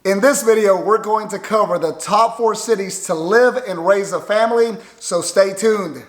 In this video, we're going to cover the top 4 cities to live and raise a family, so stay tuned.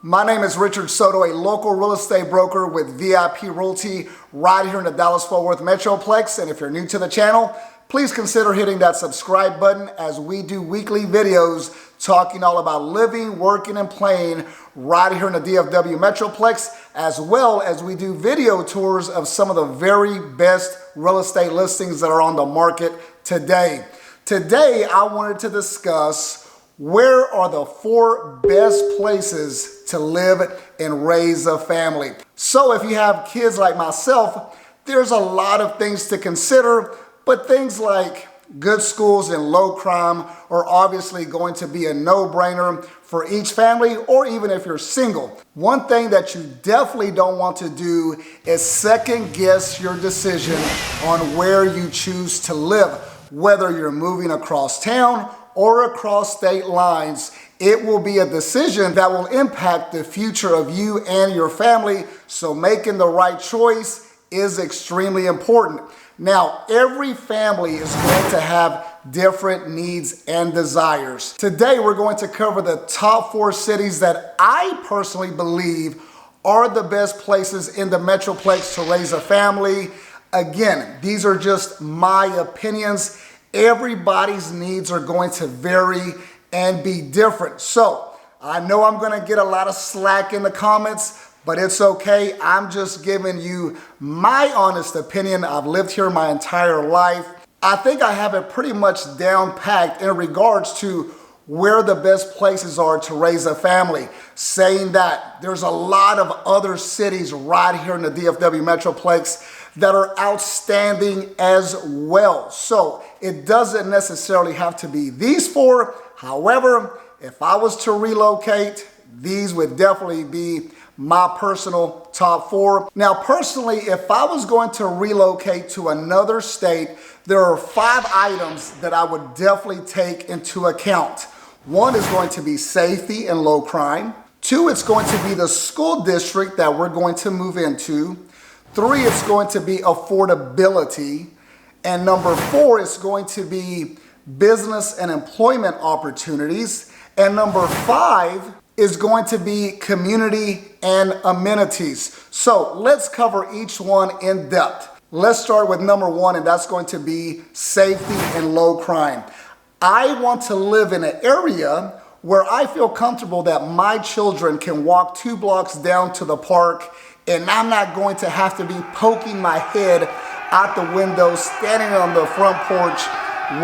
My name is Richard Soto, a local real estate broker with VIP Realty right here in the Dallas-Fort Worth Metroplex. And if you're new to the channel, please consider hitting that subscribe button as we do weekly videos talking all about living, working, and playing right here in the DFW Metroplex, as well as we do video tours of some of the very best real estate listings that are on the market today. Today, I wanted to discuss where are the 4 best places to live and raise a family. So if you have kids like myself, there's a lot of things to consider, but things like good schools and low crime are obviously going to be a no-brainer for each family, or even if you're single. One thing that you definitely don't want to do is second guess your decision on where you choose to live. Whether you're moving across town or across state lines, it will be a decision that will impact the future of you and your family, so making the right choice is extremely important. Now, every family is going to have different needs and desires. Today, we're going to cover the top 4 cities that I personally believe are the best places in the Metroplex to raise a family. Again, these are just my opinions. Everybody's needs are going to vary and be different. So I know I'm going to get a lot of slack in the comments, but it's okay. I'm just giving you my honest opinion. I've lived here my entire life. I think I have it pretty much down packed in regards to where the best places are to raise a family. Saying that, there's a lot of other cities right here in the DFW Metroplex that are outstanding as well. So it doesn't necessarily have to be these 4. However, if I was to relocate, these would definitely be my personal top 4. Now, personally, if I was going to relocate to another state, there are 5 items that I would definitely take into account. 1 is going to be safety and low crime. 2, it's going to be the school district that we're going to move into. 3, it's going to be affordability. And number 4 is going to be business and employment opportunities. And number 5 is going to be community and amenities. So let's cover each one in depth. Let's start with number 1, and that's going to be safety and low crime. I want to live in an area where I feel comfortable that my children can walk 2 blocks down to the park, and I'm not going to have to be poking my head out the window, standing on the front porch,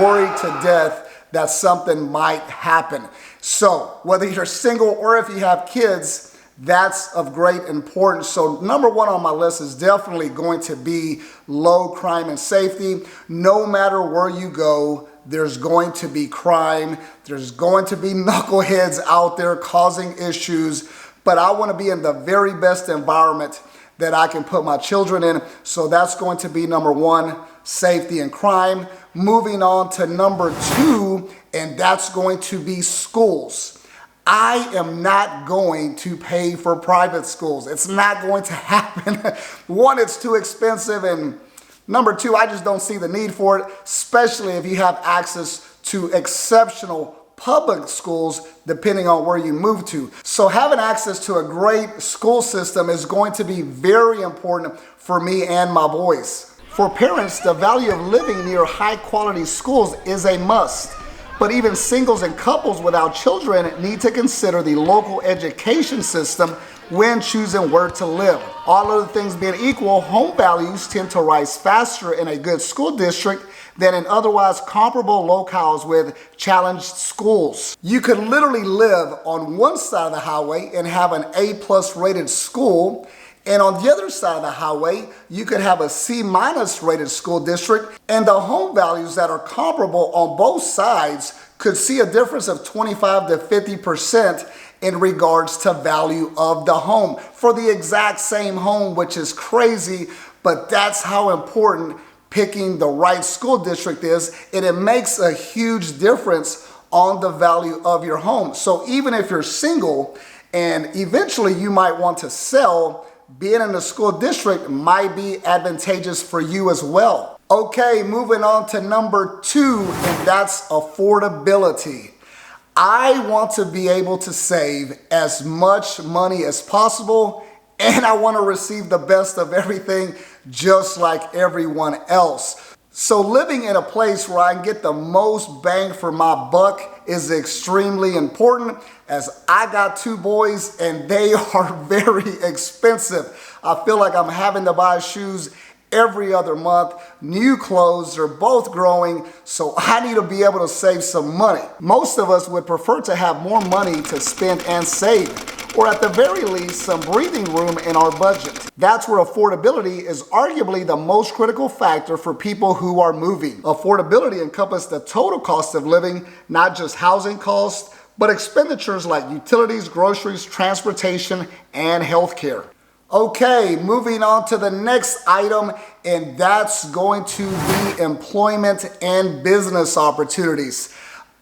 worried to death that something might happen. So whether you're single or if you have kids, that's of great importance. So number 1 on my list is definitely going to be low crime and safety. No matter where you go, there's going to be crime. There's going to be knuckleheads out there causing issues. But I want to be in the very best environment that I can put my children in. So that's going to be number 1, safety and crime. Moving on to number 2, and that's going to be schools. I am not going to pay for private schools. It's not going to happen. 1, it's too expensive, and number 2, I just don't see the need for it, especially if you have access to exceptional public schools depending on where you move to. So having access to a great school system is going to be very important for me and my boys. For parents, the value of living near high quality schools is a must. But even singles and couples without children need to consider the local education system when choosing where to live. All other things being equal, home values tend to rise faster in a good school district than in otherwise comparable locales with challenged schools. You could literally live on one side of the highway and have an A+ rated school, and on the other side of the highway, you could have a C- rated school district, and the home values that are comparable on both sides could see a difference of 25 to 50% in regards to value of the home for the exact same home, which is crazy, but that's how important picking the right school district is, and it makes a huge difference on the value of your home. So even if you're single and eventually you might want to sell, being in the school district might be advantageous for you as well. Okay, moving on to number 2, and that's affordability. I want to be able to save as much money as possible, and I want to receive the best of everything just like everyone else. So living in a place where I can get the most bang for my buck is extremely important, as I got 2 boys and they are very expensive. I feel like I'm having to buy shoes every other month. New clothes are both growing, so I need to be able to save some money. Most of us would prefer to have more money to spend and save, or at the very least, some breathing room in our budget. That's where affordability is arguably the most critical factor for people who are moving. Affordability encompasses the total cost of living, not just housing costs, but expenditures like utilities, groceries, transportation, and healthcare. Okay, moving on to the next item, and that's going to be employment and business opportunities.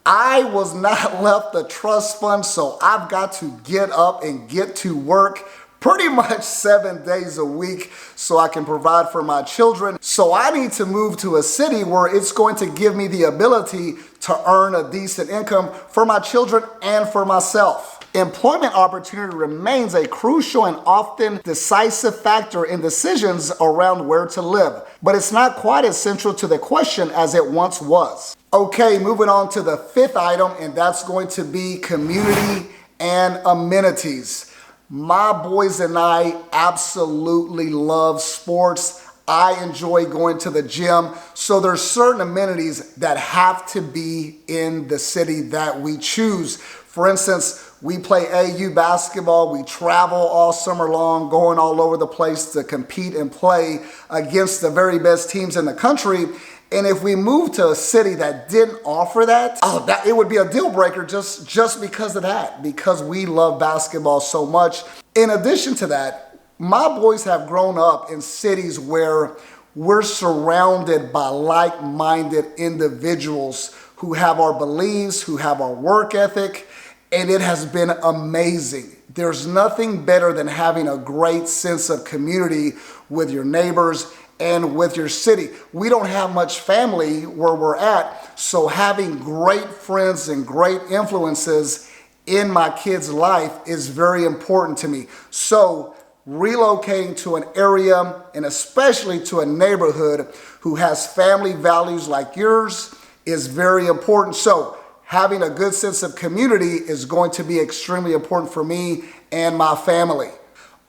I was not left a trust fund, so I've got to get up and get to work pretty much 7 days a week so I can provide for my children. So I need to move to a city where it's going to give me the ability to earn a decent income for my children and for myself. Employment opportunity remains a crucial and often decisive factor in decisions around where to live, but it's not quite as central to the question as it once was. Okay, moving on to the 5th item, and that's going to be community and amenities. My boys and I absolutely love sports. I enjoy going to the gym, so there's certain amenities that have to be in the city that we choose. For instance, we play AU basketball. We travel all summer long, going all over the place to compete and play against the very best teams in the country. And if we moved to a city that didn't offer that, it would be a deal breaker just because of that, because we love basketball so much. In addition to that, my boys have grown up in cities where we're surrounded by like-minded individuals who have our beliefs, who have our work ethic, and it has been amazing. There's nothing better than having a great sense of community with your neighbors and with your city. We don't have much family where we're at, so having great friends and great influences in my kids' life is very important to me. So relocating to an area, and especially to a neighborhood who has family values like yours, is very important. So having a good sense of community is going to be extremely important for me and my family.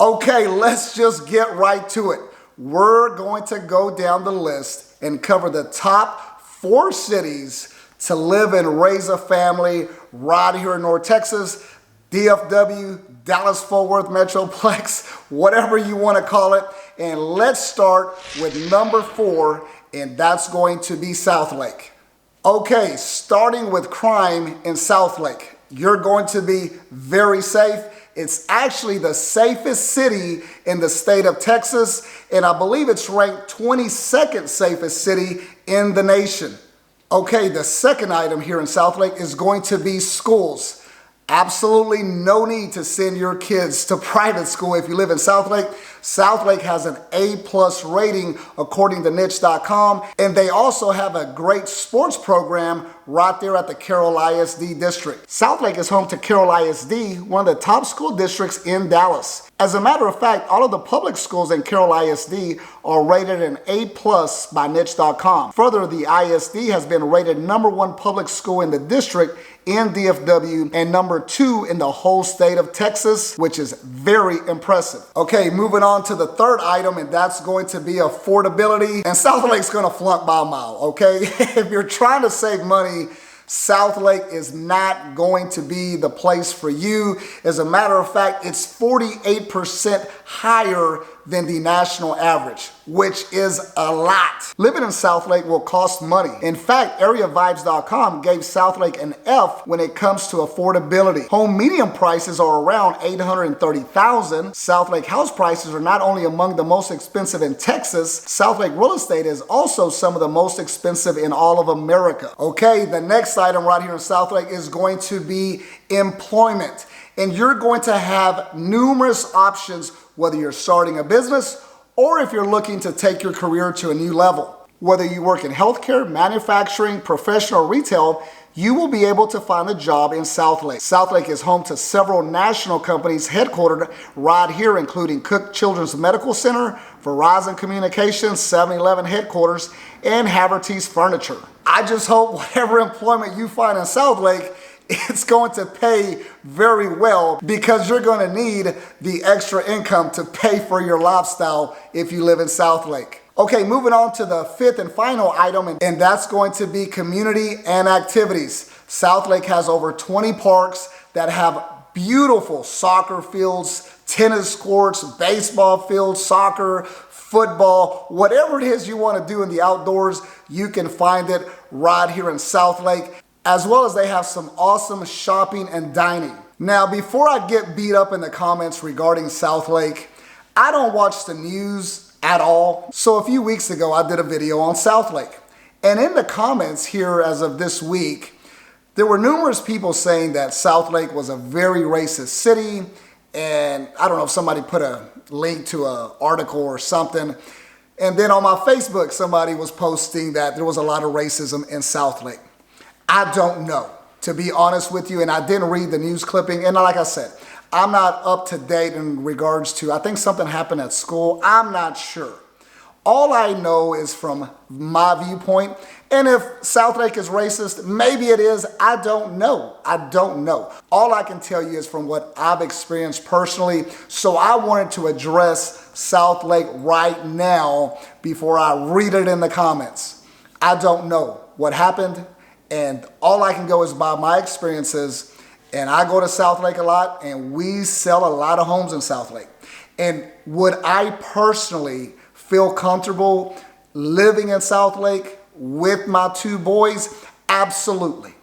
Okay, let's just get right to it. We're going to go down the list and cover the top 4 cities to live and raise a family right here in North Texas, DFW, Dallas-Fort Worth Metroplex, whatever you want to call it. And let's start with number 4, and that's going to be Southlake. Okay, starting with crime in Southlake. You're going to be very safe. It's actually the safest city in the state of Texas, and I believe it's ranked 22nd safest city in the nation. Okay, the second item here in Southlake is going to be schools. Absolutely no need to send your kids to private school if you live in Southlake. Southlake has an A+ rating according to niche.com, and they also have a great sports program right there at the Carroll ISD district. Southlake is home to Carroll ISD, one of the top school districts in Dallas. As a matter of fact, all of the public schools in Carroll ISD are rated an A+ by niche.com. Further, the ISD has been rated #1 public school in the district in DFW and #2 in the whole state of Texas, which is very impressive. Okay, moving on to the third item, and that's going to be affordability. And Southlake's gonna flunk by a mile, okay? If you're trying to save money, Southlake is not going to be the place for you. As a matter of fact, it's 48% higher than the national average, which is a lot. Living in Southlake will cost money. In fact, AreaVibes.com gave Southlake an F when it comes to affordability. Home median prices are around $830,000. Southlake house prices are not only among the most expensive in Texas, Southlake real estate is also some of the most expensive in all of America. Okay, the next item right here in Southlake is going to be employment. And you're going to have numerous options, whether you're starting a business or if you're looking to take your career to a new level. Whether you work in healthcare, manufacturing, professional, or retail, you will be able to find a job in Southlake. Southlake is home to several national companies headquartered right here, including Cook Children's Medical Center, Verizon Communications, 7-Eleven headquarters, and Haverty's Furniture. I just hope whatever employment you find in Southlake, it's going to pay very well, because you're going to need the extra income to pay for your lifestyle if you live in Southlake. Okay, moving on to the fifth and final item, and that's going to be community and activities. Southlake has over 20 parks that have beautiful soccer fields, tennis courts, baseball fields, soccer, football, whatever it is you want to do in the outdoors, you can find it right here in Southlake. As well as they have some awesome shopping and dining. Now, before I get beat up in the comments regarding Southlake, I don't watch the news at all. So a few weeks ago, I did a video on Southlake. And in the comments here as of this week, there were numerous people saying that Southlake was a very racist city. And I don't know if somebody put a link to an article or something. And then on my Facebook, somebody was posting that there was a lot of racism in Southlake. I don't know, to be honest with you, and I didn't read the news clipping, and like I said, I'm not up to date in regards to, I think something happened at school, I'm not sure. All I know is from my viewpoint, and if Southlake is racist, maybe it is, I don't know. All I can tell you is from what I've experienced personally, so I wanted to address Southlake right now before I read it in the comments. I don't know what happened. And all I can go is by my experiences, and I go to Southlake a lot, and we sell a lot of homes in Southlake. And would I personally feel comfortable living in Southlake with my two boys? Absolutely.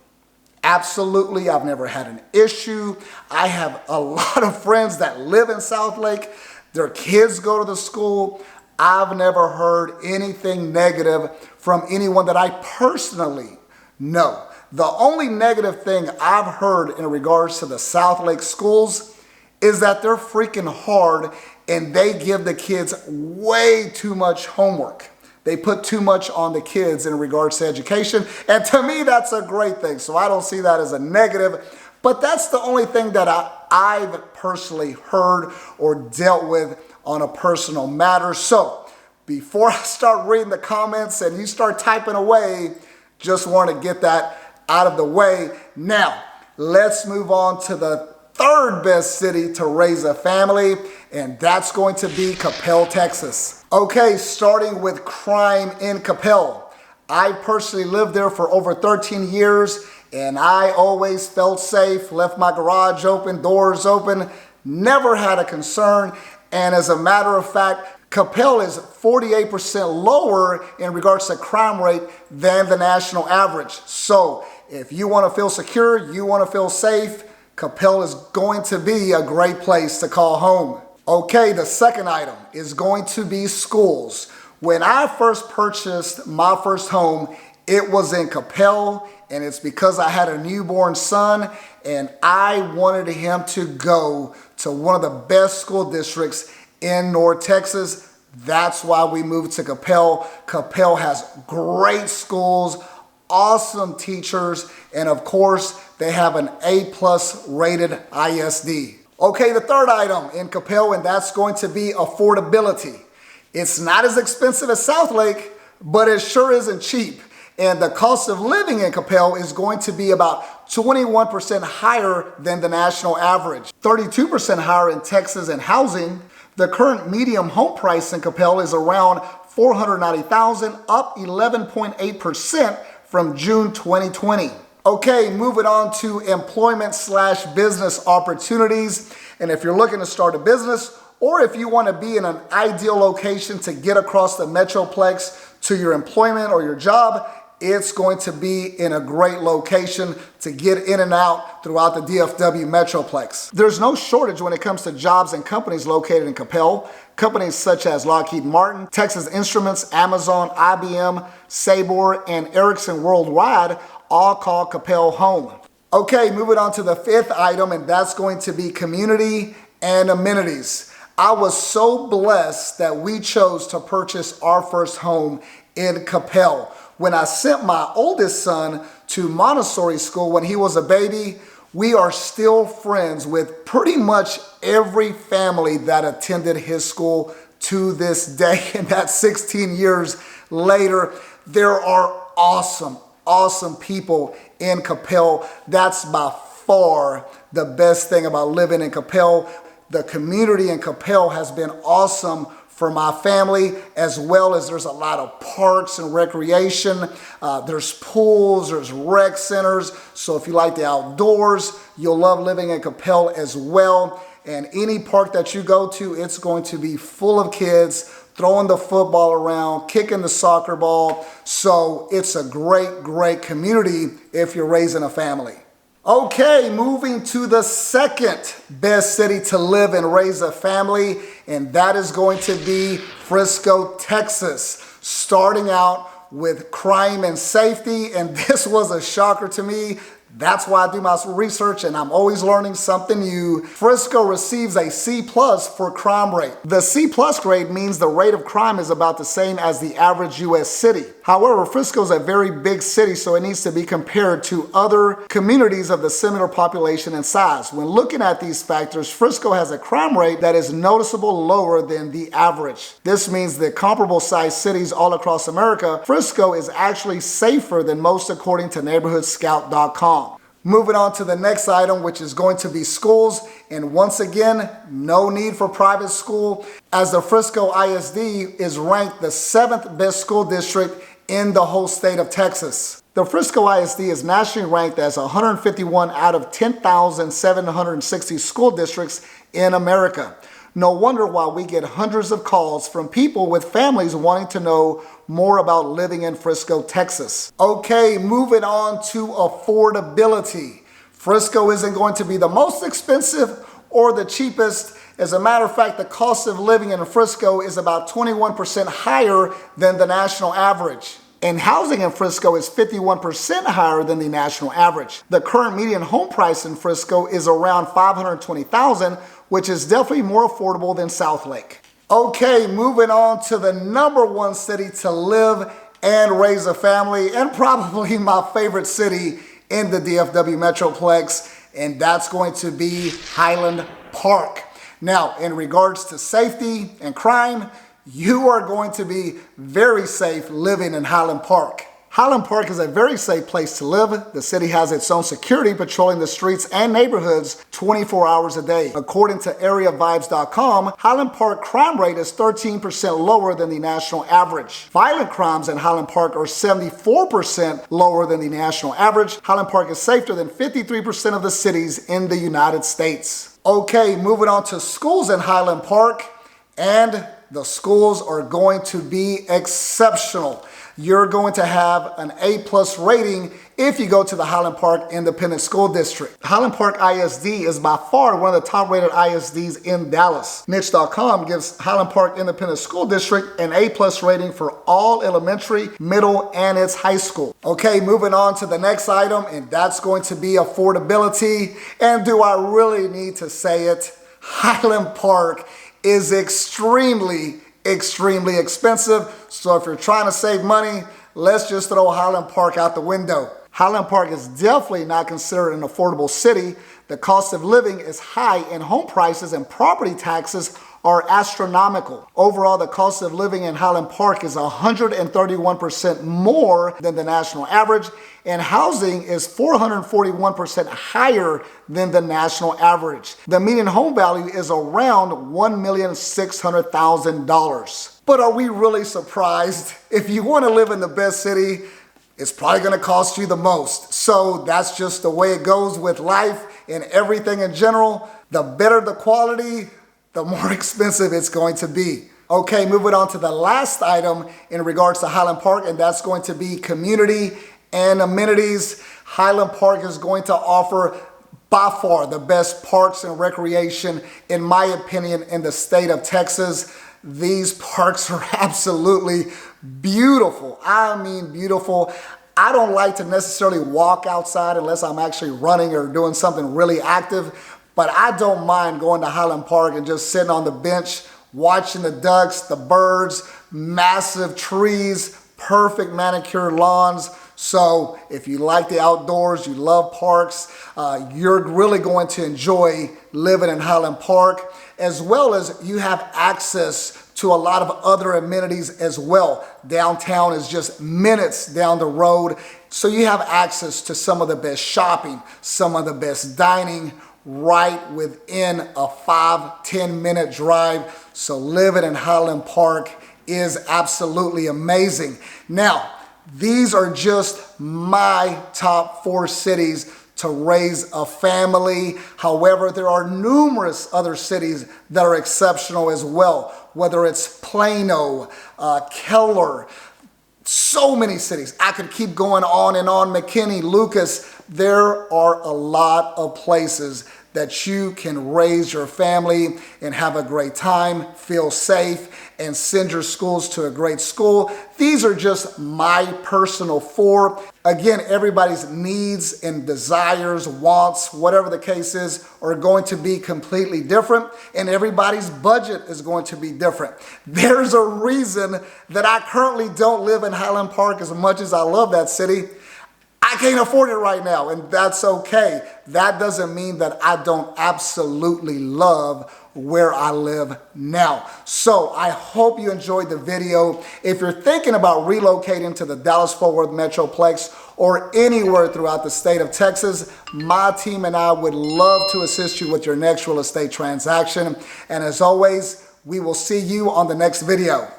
Absolutely. I've never had an issue. I have a lot of friends that live in Southlake. Their kids go to the school. I've never heard anything negative from anyone that I personally know. The only negative thing I've heard in regards to the Southlake schools is that they're freaking hard and they give the kids way too much homework. They put too much on the kids in regards to education. And to me, that's a great thing. So I don't see that as a negative. But that's the only thing that I've personally heard or dealt with on a personal matter. So before I start reading the comments and you start typing away, just want to get that out of the way. Now, let's move on to the third best city to raise a family, and that's going to be Coppell, Texas. Okay, starting with crime in Coppell. I personally lived there for over 13 years, and I always felt safe, left my garage open, doors open, never had a concern. And as a matter of fact, Coppell is 48% lower in regards to crime rate than the national average. So if you want to feel secure, you want to feel safe, Coppell is going to be a great place to call home. Okay, the second item is going to be schools. When I first purchased my first home, it was in Coppell, and it's because I had a newborn son and I wanted him to go to one of the best school districts in North Texas. That's why we moved to Coppell. Coppell has great schools, awesome teachers, and of course, they have an A+ rated ISD. Okay, the third item in Coppell, and that's going to be affordability. It's not as expensive as Southlake, but it sure isn't cheap. And the cost of living in Coppell is going to be about 21% higher than the national average, 32% higher in Texas in housing. The current median home price in Coppell is around $490,000, up 11.8% from June 2020. Okay, moving on to employment/business opportunities. And if you're looking to start a business or if you want to be in an ideal location to get across the Metroplex to your employment or your job, it's going to be in a great location to get in and out throughout the DFW Metroplex. There's no shortage when it comes to jobs and companies located in Coppell. Companies such as Lockheed Martin, Texas Instruments, Amazon, IBM, Sabor, and Ericsson Worldwide all call Coppell home. Okay, moving on to the fifth item, and that's going to be community and amenities. I was so blessed that we chose to purchase our first home in Coppell. When I sent my oldest son to Montessori school when he was a baby, we are still friends with pretty much every family that attended his school to this day. And that's 16 years later. There are awesome people in Coppell. That's by far the best thing about living in Coppell. The community in Coppell has been awesome for my family, as well as there's a lot of parks and recreation. There's pools, there's rec centers. So if you like the outdoors, you'll love living in Coppell as well. And any park that you go to, it's going to be full of kids throwing the football around, kicking the soccer ball. So it's a great community if you're raising a family. Okay, moving to the second best city to live and raise a family, and that is going to be Frisco, Texas. Starting out with crime and safety, and this was a shocker to me. That's why I do my research, and I'm always learning something new. Frisco receives a C+ for crime rate. The C+ grade means the rate of crime is about the same as the average U.S. city. However, Frisco is a very big city, so it needs to be compared to other communities of the similar population and size. When looking at these factors, Frisco has a crime rate that is noticeable lower than the average. This means that comparable sized cities all across America, Frisco is actually safer than most according to neighborhoodscout.com. Moving on to the next item, which is going to be schools. And once again, no need for private school, as the Frisco ISD is ranked the 7th best school district in the whole state of Texas. The Frisco ISD is nationally ranked as 151 out of 10,760 school districts in America. No wonder why we get hundreds of calls from people with families wanting to know more about living in Frisco, Texas. Okay, moving on to affordability. Frisco isn't going to be the most expensive or the cheapest. As a matter of fact, the cost of living in Frisco is about 21% higher than the national average. And housing in Frisco is 51% higher than the national average. The current median home price in Frisco is around $520,000, which is definitely more affordable than Southlake. Okay, moving on to the number one city to live and raise a family, and probably my favorite city in the DFW Metroplex, and that's going to be Highland Park. Now, in regards to safety and crime, you are going to be very safe living in Highland Park. Highland Park is a very safe place to live. The city has its own security patrolling the streets and neighborhoods 24 hours a day. According to AreaVibes.com, Highland Park crime rate is 13% lower than the national average. Violent crimes in Highland Park are 74% lower than the national average. Highland Park is safer than 53% of the cities in the United States. Okay, moving on to schools in Highland Park, and the schools are going to be exceptional. You're going to have an A+ rating if you go to the Highland Park Independent School District. Highland Park ISD is by far one of the top rated ISDs in Dallas. Niche.com gives Highland Park Independent School District an A+ rating for all elementary, middle, and its high school. Okay, moving on to the next item, and that's going to be affordability. And do I really need to say it? Highland Park is extremely expensive. So if you're trying to save money, let's just throw Highland Park out the window. Highland Park is definitely not considered an affordable city. The cost of living is high, and home prices and property taxes are astronomical. Overall, the cost of living in Highland Park is 131% more than the national average, and housing is 441% higher than the national average. The median home value is around $1,600,000. But are we really surprised? If you want to live in the best city, it's probably going to cost you the most. So that's just the way it goes with life and everything in general. The better the quality, the more expensive it's going to be. Okay, moving on to the last item in regards to Highland Park, and that's going to be community and amenities. Highland Park is going to offer by far the best parks and recreation, in my opinion, in the state of Texas. These parks are absolutely beautiful. I mean beautiful. I don't like to necessarily walk outside unless I'm actually running or doing something really active, but I don't mind going to Highland Park and just sitting on the bench, watching the ducks, the birds, massive trees, perfect manicured lawns. So if you like the outdoors, you love parks, you're really going to enjoy living in Highland Park, as well as you have access to a lot of other amenities as well. Downtown is just minutes down the road, so you have access to some of the best shopping, some of the best dining, right within a 5-10 minute drive. So living in Highland Park is absolutely amazing. Now, these are just my top 4 cities to raise a family. However, there are numerous other cities that are exceptional as well, whether it's Plano, Keller, so many cities. I could keep going on and on. McKinney, Lucas. There are a lot of places that you can raise your family and have a great time, feel safe, and send your schools to a great school. These are just my personal 4. Again, everybody's needs and desires, wants, whatever the case is, are going to be completely different, and everybody's budget is going to be different. There's a reason that I currently don't live in Highland Park as much as I love that city. I can't afford it right now, and that's okay. That doesn't mean that I don't absolutely love where I live now. So I hope you enjoyed the video. If you're thinking about relocating to the Dallas-Fort Worth Metroplex or anywhere throughout the state of Texas, my team and I would love to assist you with your next real estate transaction. And as always, we will see you on the next video.